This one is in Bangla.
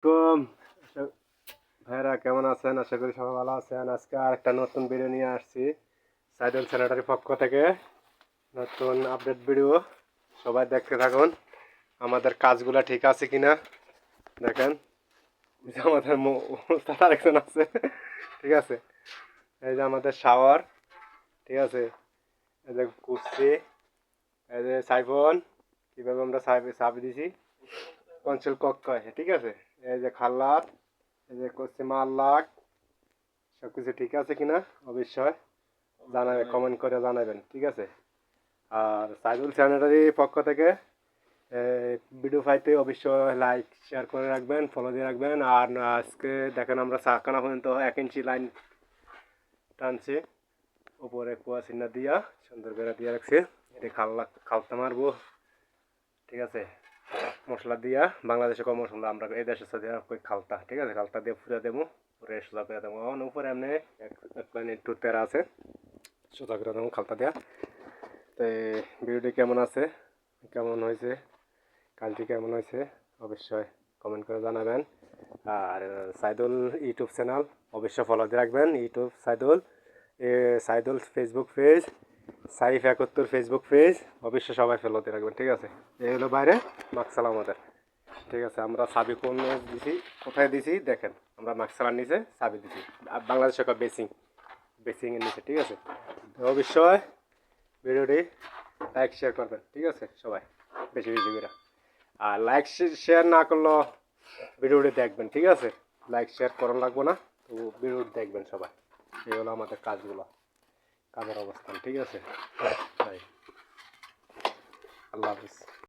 কম ভাইরা কেমন আছেন? আশা করি সবাই ভালো আছেন। আজকে আর একটা নতুন ভিডিও নিয়ে আসছি সাইদুল স্যানিটারি পক্ষ থেকে। নতুন আপডেট ভিডিও, সবাই দেখতে থাকুন। আমাদের কাজগুলা ঠিক আছে কিনা দেখেন। আমাদের মুস্তাফা একজন আছে, ঠিক আছে। এই যে আমাদের শাওয়ার, ঠিক আছে। এই যে কুর্সি, এই যে সাইফোন, কিভাবে আমরা চাবি দিছি কনসোল কক্ষ, ঠিক আছে। এই যে খাল্লার, এই যে করছি মাল্লাক, সব কিছু ঠিক আছে কিনা অবশ্যই জানাবেন, কমেন্ট করে জানাবেন, ঠিক আছে। আর সাইদুল স্যানিটারি পক্ষ থেকে ভিডিও পাইতে অবশ্যই লাইক শেয়ার করে রাখবেন, ফলো দিয়ে রাখবেন। আর আজকে দেখেন আমরা চাকানা পর্যন্ত 1 ইঞ্চি লাইন টানছি, উপরে কুয়া চিহ্ন দিয়া সুন্দর করে দিয়ে রাখছি। এটা খালতা মারবো, ঠিক আছে। মশলা দিয়া, বাংলাদেশে কম মশলা, আমরা এই দেশে কই খালতা, ঠিক আছে। খালতা দিয়ে ফুরে দেবো, পুরে সোজা করে দেবো। উপরে এমনি এক লাইন একটু তেরা আছে, সোজা করে দেবো খালতা দিয়া। তো ভিডিওটি কেমন আছে, কেমন হয়েছে, কাজটি কেমন হয়েছে অবশ্যই কমেন্ট করে জানাবেন। আর সাইদুল ইউটিউব চ্যানেল অবশ্যই ফলো দিয়ে রাখবেন। YouTube Saidul Facebook page, Saif 71 Facebook page অবশ্যই সবাই ফলো দিয়ে রাখবেন, ঠিক আছে। এই হলো বাইরে মাকসালা আমাদের, ঠিক আছে। আমরা সাবি কোন দিছি, কোথায় দিছি দেখেন, আমরা মাকসালার নিচে সাবি দিছি, বাংলাদেশের বেসিংয়ের নিচে, ঠিক আছে। তো অবশ্যই ভিডিওটি লাইক শেয়ার করবেন, ঠিক আছে সবাই, বেশি বেশি করে। আর লাইক শেয়ার না করলেও ভিডিওটি দেখবেন, ঠিক আছে। লাইক শেয়ার করা লাগবো না, তো ভিডিওটি দেখবেন সবাই। এই হলো আমাদের কাজগুলো, কাজের অবস্থান, ঠিক আছে। আল্লাহ হাফিজ।